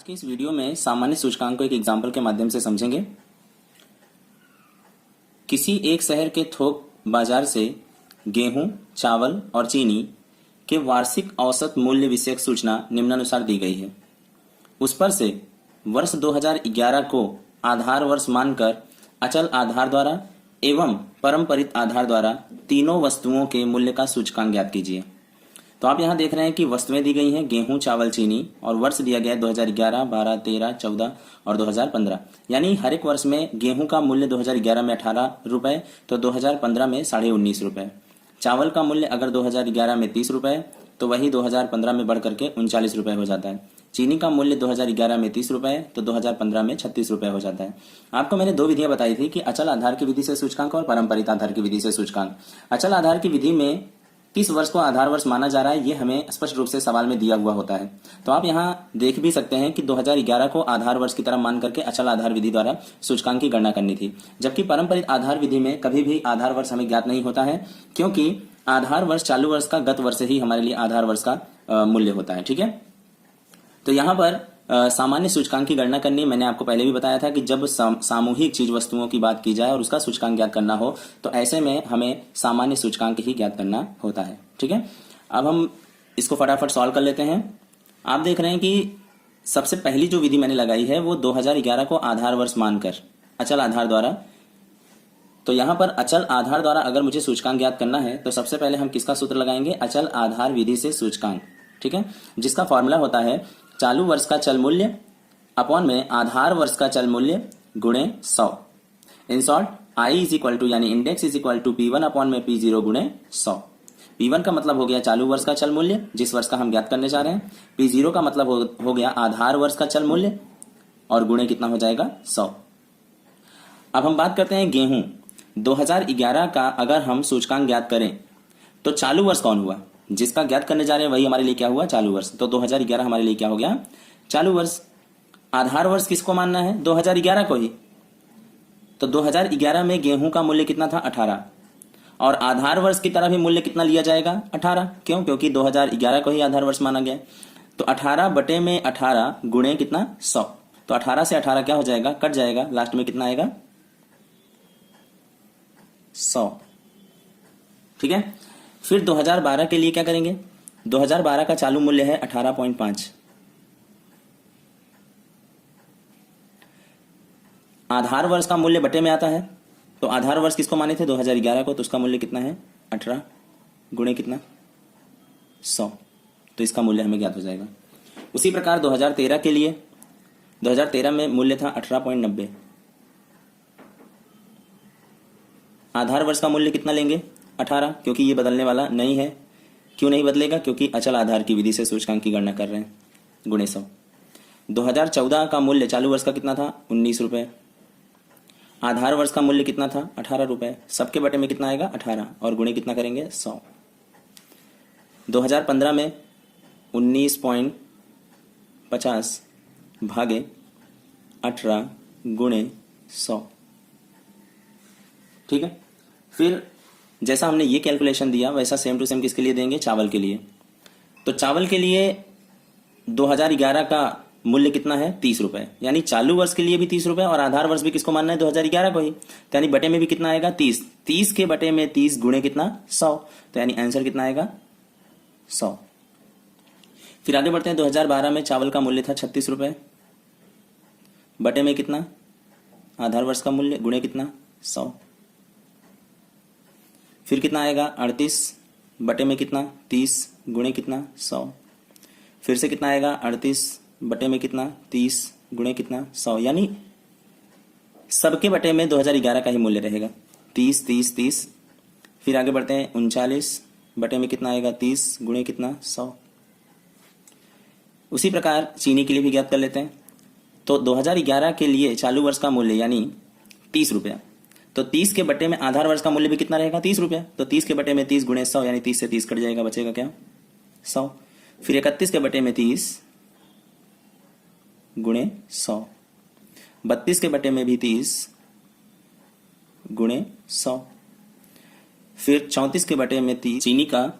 आज के इस वीडियो में सामान्य सूचकांक को एक एग्जाम्पल के माध्यम से समझेंगे। किसी एक शहर के थोक बाजार से गेहूं, चावल और चीनी के वार्षिक औसत मूल्य विषयक सूचना निम्नानुसार दी गई है। उस पर से वर्ष 2011 को आधार वर्ष मानकर अचल आधार द्वारा एवं परंपरित आधार द्वारा तीनों वस्तुओं के मूल्य का सूचकांक ज्ञात कीजिए। तो आप यहाँ देख रहे हैं कि वस्तुएं दी गई हैं गेहूं, चावल, चीनी और वर्ष दिया गया है 2011, 12, 13, 14 और 2015। यानी हर एक वर्ष में गेहूं का मूल्य 2011 में 18 रुपए तो 2015 में 19.5 रुपए। चावल का मूल्य अगर 2011 में 30 रुपए तो वही 2015 में बढ़ करके 39 रुपए हो जाता है। चीनी का मूल्य 2011 में 30 रुपए तो 2015 में 36 रुपए हो जाता है। आपको मैंने दो विधियां बताई थी कि अचल आधार की विधि से सूचकांक और पारंपरिक आधार की विधि से सूचकांक। अचल आधार की विधि में किस वर्ष को आधार वर्ष माना जा रहा है ये हमें स्पष्ट रूप से सवाल में दिया हुआ होता है। तो आप यहाँ देख भी सकते हैं कि 2011 को आधार वर्ष की तरह मान करके अचल आधार विधि द्वारा सूचकांक की गणना करनी थी, जबकि पारंपरिक आधार विधि में कभी भी आधार वर्ष हमें ज्ञात नहीं होता है, क्योंकि आधार वर्ष चालू वर्ष का गत वर्ष ही हमारे लिए आधार वर्ष का मूल्य होता है। ठीक है, तो यहाँ पर सामान्य सूचकांक की गणना करनी मैंने आपको पहले भी बताया था कि जब सामूहिक चीज वस्तुओं की बात की जाए और उसका सूचकांक ज्ञात करना हो तो ऐसे में हमें सामान्य सूचकांक ही ज्ञात करना होता है। ठीक है, अब हम इसको फटाफट सॉल्व कर लेते हैं। आप देख रहे हैं कि सबसे पहली जो विधि मैंने लगाई है वो 2011 को आधार वर्ष मानकर अचल आधार द्वारा। तो यहां पर अचल आधार द्वारा अगर मुझे सूचकांक ज्ञात करना है तो सबसे पहले हम किसका सूत्र लगाएंगे? अचल आधार विधि से सूचकांक। ठीक है, जिसका फॉर्मूला होता है चालू वर्ष का चल मूल्य अपॉन में आधार वर्ष का चल मूल्य गुणे 100। In short I is equal to यानी index is equal to P1 upon में P0 गुणे 100। P1 का मतलब हो गया चालू वर्ष का चल मूल्य जिस वर्ष का हम ज्ञात करने जा रहे हैं। P0 का मतलब हो गया आधार वर्ष का चल मूल्य और गुणे कितना हो जाएगा? 100। अब हम बात करते हैं गेहूं 2011 का अगर हम सूचकांक ज्ञात करें तो चालू वर्ष कौन हुआ? जिसका ज्ञात करने जा रहे हैं वही हमारे लिए क्या हुआ? चालू वर्ष। तो 2011 हमारे लिए क्या हो गया? चालू वर्ष। आधार वर्ष किसको मानना है? 2011 को ही। तो 2011 में गेहूं का मूल्य कितना था? 18। और आधार वर्ष की तरह भी मूल्य कितना लिया जाएगा? 18। क्यों? क्योंकि 2011 को ही आधार वर्ष माना गया। तो 18 बटे में 18 गुणे कितना? 100। तो 18 से 18 क्या हो जाएगा? कट जाएगा, लास्ट में कितना आएगा? 100। ठीक है, फिर 2012 के लिए क्या करेंगे? 2012 का चालू मूल्य है 18.5। आधार वर्ष का मूल्य बटे में आता है तो आधार वर्ष किसको माने थे? 2011 को। तो उसका मूल्य कितना है? 18 गुणे कितना? 100। तो इसका मूल्य हमें ज्ञात हो जाएगा। उसी प्रकार 2013 के लिए 2013 में मूल्य था 18.90। आधार वर्ष का मूल्य कितना लेंगे? 18, क्योंकि ये बदलने वाला नहीं है। क्यों नहीं बदलेगा? क्योंकि अचल आधार की विधि से सूचकांक की गणना कर रहे हैं, गुणे 100। 2014 का मूल्य चालू वर्ष का कितना था? 19 रुपए। आधार वर्ष का मूल्य कितना था? 18 रुपए। सबके बटे में कितना आएगा? 18 और गुणे कितना करेंगे? 100। 2015 में 19.50 भागे 18 गुणे 100। ठीक है, फिर जैसा हमने ये कैलकुलेशन दिया वैसा सेम टू सेम किसके लिए देंगे? चावल के लिए। तो चावल के लिए 2011 का मूल्य कितना है? 30 रुपए। यानी चालू वर्ष के लिए भी 30 रुपए और आधार वर्ष भी किसको मानना है? 2011 को ही। तो यानी बटे में भी कितना आएगा? 30। 30 के बटे में 30 गुणे कितना? 100। तो यानी आंसर कितना आएगा? 100। फिर आगे बढ़ते हैं। 2012 में चावल का मूल्य था 36 रुपए। बटे में कितना? आधार वर्ष का मूल्य गुणे कितना? 100। फिर कितना आएगा? 38 बटे में कितना? 30 गुणे कितना? 100। फिर से कितना आएगा? 38 बटे में कितना? 30 गुणे कितना? 100। यानी सबके बटे में 2011 का ही मूल्य रहेगा। 30 30 30। फिर आगे बढ़ते हैं। 39 बटे में कितना आएगा? 30 गुणे कितना? 100। उसी प्रकार चीनी के लिए भी ज्ञात कर लेते हैं। तो 2011 के लिए चालू वर्ष का मूल्य यानी 30 रुपया। तो 30 के बटे में आधार वर्ष का मूल्य भी कितना रहेगा? 30 रुपया। तो 30 के बटे में 30 गुणे 100 यानी 30 से 30 कट जाएगा, बचेगा क्या? 100। फिर 31 के बटे में 30 गुणे 100। 32 के बटे में भी 30 गुणे 100। फिर 34 के बटे में 30। चीनी का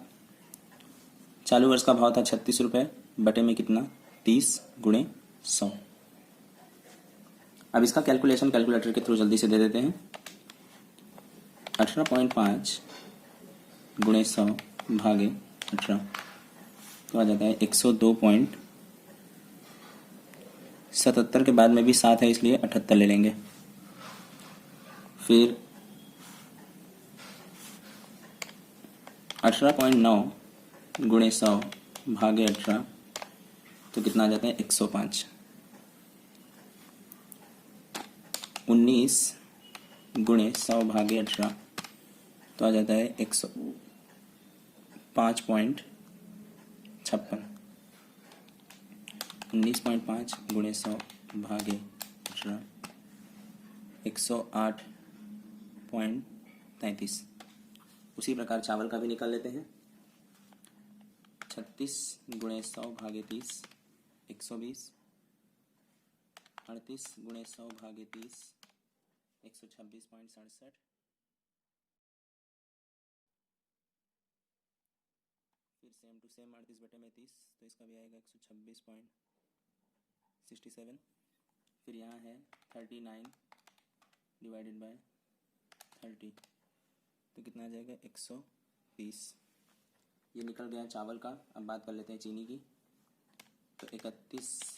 चालू वर्ष का भाव था 36 रुपए, बटे में कितना? 30 गुणे 100। अब इसका कैलकुलेशन कैलकुलेटर के थ्रू जल्दी से दे देते हैं। 18.5 गुणे 100 भागे 18 तो आ जाता है 102.77 के बाद में भी 7 है इसलिए 78 ले लेंगे। फिर 18.9 गुणे 100 भागे 18 तो कितना आ जाता है 105। 19 गुणे 100 भागे 18 तो आ जाता है 105.56। 19.5 गुणे 100 भागे 18 108.33। उसी प्रकार चावल का भी निकाल लेते हैं। 36 गुणे 100 भागे 30 120। 38 गुणे 100 भागे 30 126.67। फिर सेम टू सेम 38 बटे में 30 तो इसका भी आएगा 126.67। फिर यहाँ है 39 डिवाइडेड बाय 30 तो कितना आ जाएगा 120। ये निकल गया चावल का। अब बात कर लेते हैं चीनी की। तो 31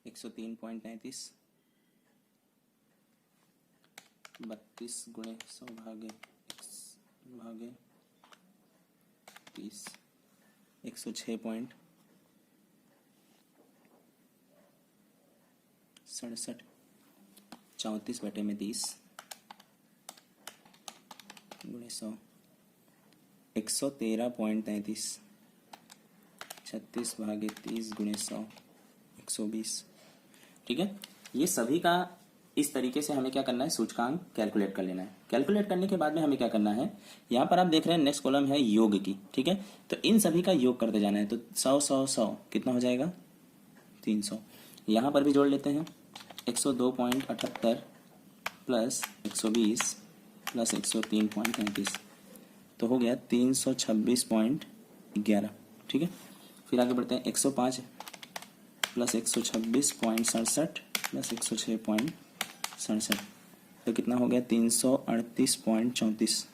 103.33। 32 गुणे 100 भागे 30 106.67। 34 बटे में 30 गुणे 100 113.33। 36 भागे 30 गुणे 100 120। ठीक है, ये सभी का इस तरीके से हमें क्या करना है, सूचकांक कैलकुलेट कर लेना है। कैलकुलेट करने के बाद में हमें क्या करना है, यहाँ पर आप देख रहे हैं नेक्स्ट कॉलम है योग की। ठीक है, तो इन सभी का योग करते जाना है। तो 100 100 100 कितना हो जाएगा 300। यहाँ पर भी जोड़ लेते हैं 102.78 प्लस 120 प्लस 103.33 तो हो गया 326.11। ठीक है, फिर आगे बढ़ते हैं 105 प्लस 126.67 प्लस 106.67 तो कितना हो गया 338.34।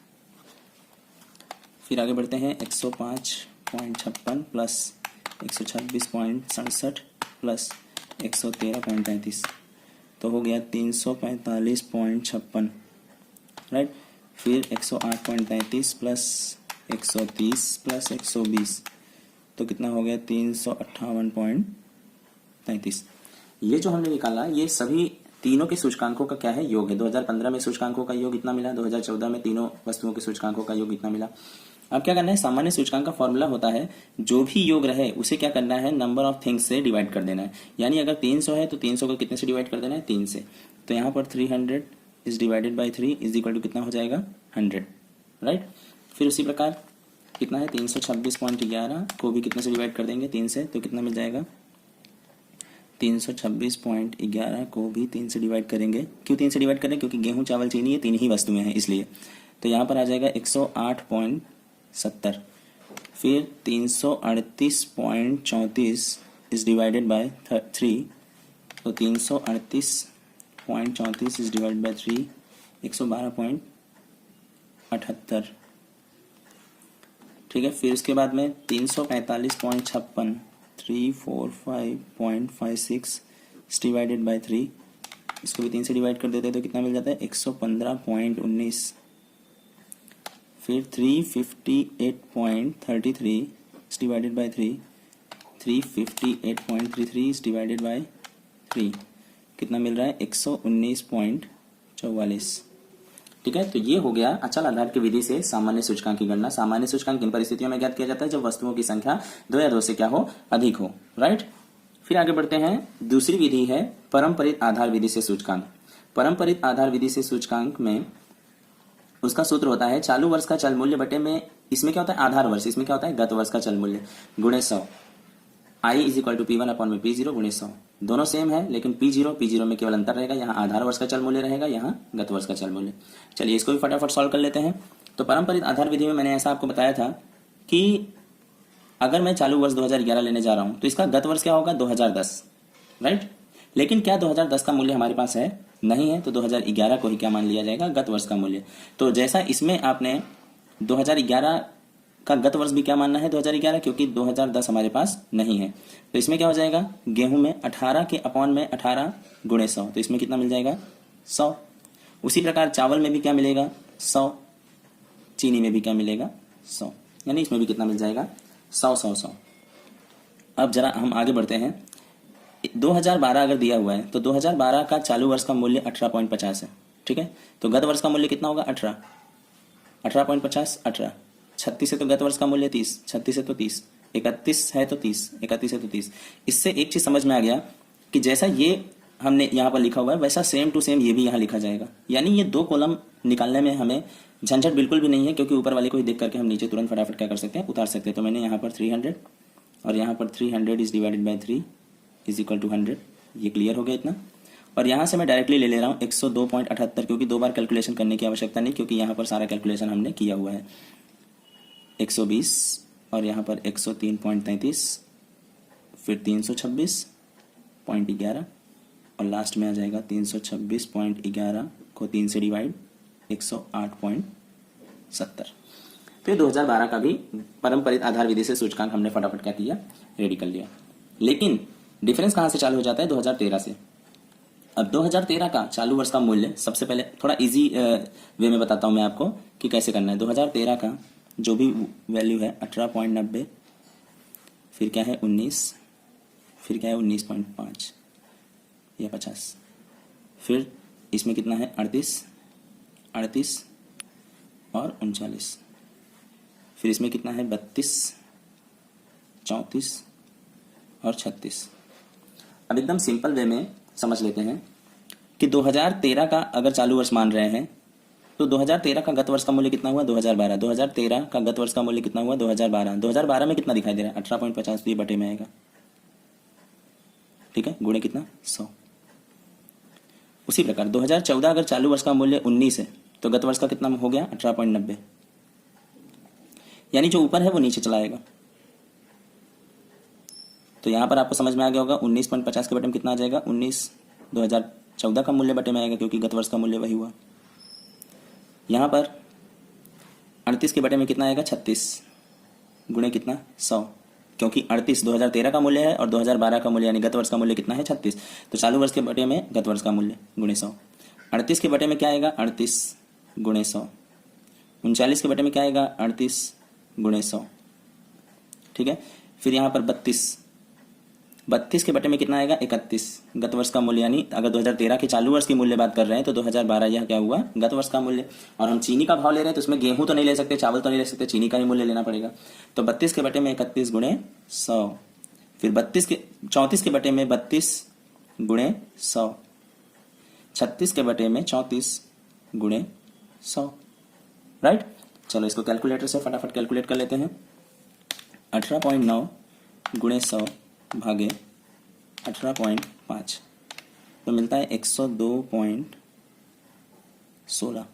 फिर आगे बढ़ते हैं 105.56 प्लस 126.67 प्लस 113.33 तो हो गया 345.56। राइट, फिर 108.33 प्लस 130 प्लस 120 तो कितना हो गया 358.33। ये जो हमने निकाला ये सभी तीनों के सूचकांकों का क्या है, योग है। 2015 में सूचकांकों का योग इतना मिला, 2014 में तीनों वस्तुओं के सूचकांकों का योग इतना मिला। अब क्या करना है, सामान्य सूचकांक का फॉर्मूला होता है जो भी योग रहे उसे क्या करना है, नंबर ऑफ थिंग्स से डिवाइड कर देना है। यानी अगर 300 है तो 300 को कितने से डिवाइड कर देना है, 3 से। तो यहाँ पर 300 is divided by 3 is equal to कितना हो जाएगा 100। राइट, फिर उसी प्रकार कितना है 326.11 को भी कितने से डिवाइड कर देंगे 3 से तो कितना मिल जाएगा 326.11 को भी 3 से डिवाइड करेंगे। क्यों 3 से डिवाइड करें, क्योंकि गेहूं चावल चीनी ये 3 ही वस्तुएं हैं इसलिए। तो यहाँ पर आ जाएगा 108.70। फिर 338.34 इज डिवाइडेड बाय 3 तो 338.34 इज डिवाइडेड बाय 3 112.78। ठीक है, फिर उसके बाद में 345.56 345.56 डिवाइडेड बाय 3 इसको भी 3 से डिवाइड कर देते हैं तो कितना मिल जाता है 115.19। फिर 358.33 डिवाइडेड बाय 3 358.33 डिवाइडेड बाय 3 कितना मिल रहा है 119.44। ठीक है, तो ये हो गया अचल आधार की विधि से सामान्य सूचकांक की गणना। सामान्य सूचकांक किन परिस्थितियों में ज्ञात किया जाता है, जब वस्तुओं की संख्या 2 या 2 से क्या हो, अधिक हो। राइट, फिर आगे बढ़ते हैं। दूसरी विधि है परंपरित आधार विधि से सूचकांक। परंपरित आधार विधि से सूचकांक में उसका सूत्र होता है चालू वर्ष का चल मूल्य बटे में, इसमें क्या होता है आधार वर्ष, इसमें क्या होता है गत वर्ष का चल मूल्य, गुणे 100। I is equal to P1 upon में P0 गुणे 100। दोनों सेम है लेकिन P0 में केवल अंतर रहेगा, यहाँ आधार वर्ष का चल मूल्य रहेगा, यहाँ गत वर्ष का चल मूल्य। चलिए इसको भी फटाफट सॉल्व कर लेते हैं। तो पारंपरिक आधार विधि में मैंने ऐसा आपको बताया था कि अगर मैं चालू वर्ष 2011 लेने जा रहा हूं तो इसका गत वर्ष क्या होगा? 2010, राइट। लेकिन क्या 2010 का मूल्य हमारे पास है? नहीं है, तो 2011 को ही क्या मान लिया जाएगा? गत वर्ष का मूल्य। तो जैसा इसमें आपने 2011 का गत वर्ष भी क्या मानना है? 2011, क्योंकि 2010 हमारे पास नहीं है। तो इसमें क्या हो जाएगा? गेहूं में 18 के अपॉन में 18 गुणे 100, तो इसमें कितना मिल जाएगा? 100। उसी प्रकार चावल में भी क्या मिलेगा? 100। चीनी में भी क्या मिलेगा? 100। यानी इसमें भी कितना मिल जाएगा? 100 100 100। अब जरा हम आगे बढ़ते हैं। 2012 अगर दिया हुआ है तो 2012 का चालू वर्ष का मूल्य 18.50 है, ठीक है। तो गत वर्ष का मूल्य कितना होगा? 18, 18.50, 18। 36 है तो गत वर्ष का मूल्य 30, 36 है तो 30, 31 है तो 30, 31 है तो 30। इससे एक चीज समझ में आ गया कि जैसा ये हमने यहाँ पर लिखा हुआ है वैसा सेम टू सेम ये भी यहाँ लिखा जाएगा। यानी ये दो कॉलम निकालने में हमें झंझट बिल्कुल भी नहीं है, क्योंकि ऊपर वाले को ही देख करके हम नीचे तुरंत फटाफट क्या कर सकते हैं? उतार सकते हैं। तो मैंने यहाँ पर 300 और यहाँ पर 300 is divided by 3 is equal to 100, ये क्लियर हो गया इतना। और यहाँ से मैं डायरेक्टली ले रहा हूँ 102.78, क्योंकि दो बार कैलकुलेशन करने की आवश्यकता नहीं, क्योंकि यहाँ पर सारा कैलकुलेशन हमने किया हुआ है। 120 और यहाँ पर 103.33, फिर 326.11 और लास्ट में आ जाएगा 326.11 को 3 से डिवाइड 108.70। तो ये 2012 का भी परंपरित आधार विधि से सूचकांक हमने फटाफट क्या किया? रेडी कर लिया। लेकिन डिफरेंस कहाँ से चालू हो जाता है? 2013 से। अब 2013 का चालू वर्ष का मूल्य सबसे पहले थोड़ा इजी वे में बताता हूं मैं आपको कि कैसे करना है। 2013 का जो भी वैल्यू है 18.90, फिर क्या है 19, फिर क्या है 19.5 या 50, फिर इसमें कितना है 38 और 39, फिर इसमें कितना है 32, 34 और 36। अब एकदम सिंपल वे में समझ लेते हैं कि 2013 का अगर चालू वर्ष मान रहे हैं तो 2013 का गत वर्ष का मूल्य कितना हुआ? 2012। 2013 का गत वर्ष का मूल्य कितना हुआ? 2012। 2012 में कितना दिखाई दे रहा है? 18.50, तो ये बटे में आएगा, ठीक है। गुणे कितना? 100। उसी प्रकार 2014 अगर चालू वर्ष का मूल्य 19 है तो गत वर्ष का कितना हो गया? 18.90। यानी जो ऊपर है वो नीचे चला आएगा। तो यहां पर आपको समझ में आ गया होगा 19.50 के बटे में कितना आ जाएगा? 19। 2014 का मूल्य बटे में आएगा, क्योंकि गत वर्ष का मूल्य वही हुआ। यहां पर 38 के बटे में कितना आएगा? 36 गुणे कितना? 100, क्योंकि 38 2013 का मूल्य है और 2012 का मूल्य यानी गत वर्ष का मूल्य कितना है? 36। तो चालू वर्ष के बटे में गत वर्ष का मूल्य गुणे 100। 38 के बटे में क्या आएगा? 38 गुणे 100। 39 के बटे में क्या आएगा? 38 गुणे 100, ठीक है। फिर यहाँ पर 32 के बटे में कितना आएगा? 31 गत वर्ष का मूल्य, यानी अगर 2013 के चालू वर्ष की मूल्य बात कर रहे हैं तो 2012 यह क्या हुआ? गत वर्ष का मूल्य। और हम चीनी का भाव ले रहे हैं तो उसमें गेहूं तो नहीं ले सकते, चावल तो नहीं ले सकते, चीनी का ही मूल्य लेना पड़ेगा। तो 32 के बटे में 31 गुणे 100, फिर 34 के बटे में 32 गुणे 100, 36 के बटे में 34 गुणे 100, राइट। चलो इसको कैलकुलेटर से फटाफट कैलकुलेट कर लेते हैं। 18.9 गुणे 100 भागे 18.5 तो मिलता है 102.16।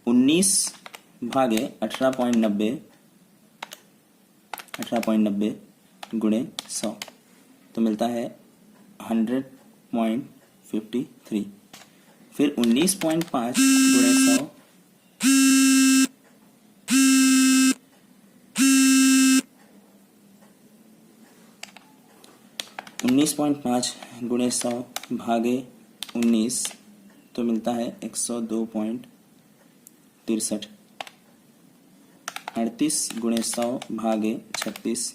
19 भागे 18.90 गुणे 100 तो मिलता है 100.53। फिर 19.5 गुणे 100 19.5 गुणे 100 भागे 19 तो मिलता है 102.63। 38 गुणे 100 भागे 36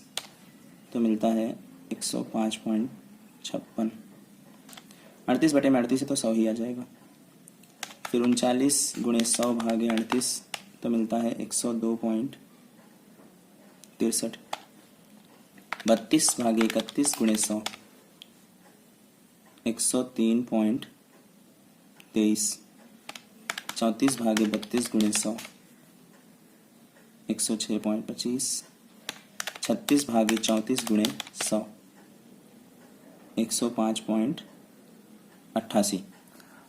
तो मिलता है 105.56। 38 बटे में 38 है तो 100 ही आ जाएगा। फिर 39 गुणे 100 भागे 38 तो मिलता है 102.63। 32 भागे 31 गुणे 100 103.23। 34 भागे 32 गुणे 100 106.25। 36 भागे 34 गुणे 100 105.88।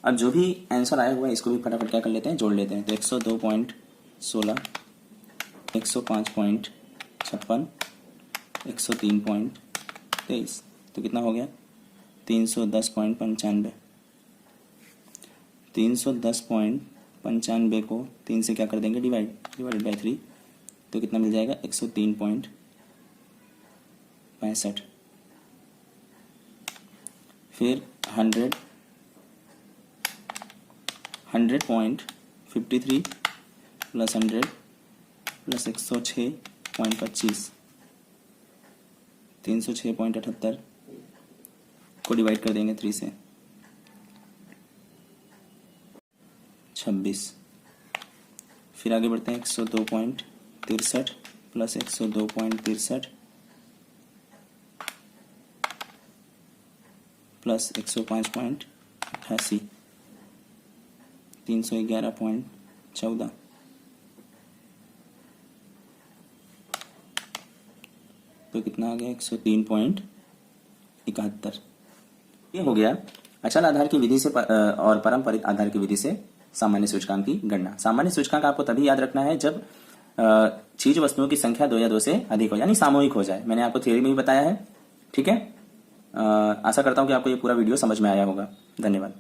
अब जो भी आंसर आया हुआ है इसको भी फटाफट क्या कर लेते हैं? जोड़ लेते हैं। तो 102.16, 105.88 56, 103.23, तो कितना हो गया 310.95। 310.95 को 3 से क्या कर देंगे डिवाइडेड बाई 3, तो कितना मिल जाएगा 103.65। फिर 100.53 प्लस 100 प्लस 106.25, 306.78 को डिवाइड कर देंगे 3 से, 26। फिर आगे बढ़ते हैं 102.63 प्लस 102.63 प्लस 105.88, 311.14, तो कितना आ गया 103.71। ये हो गया अचल आधार की विधि से और पारंपरिक आधार की विधि से सामान्य सूचकांक की गणना। सामान्य सूचकांक आपको तभी याद रखना है जब चीज वस्तुओं की संख्या 2 या 2 से अधिक हो, यानी सामूहिक हो जाए। मैंने आपको थ्योरी में भी बताया है, ठीक है। आशा करता हूं कि आपको ये पूरा वीडियो समझ में आया होगा। धन्यवाद।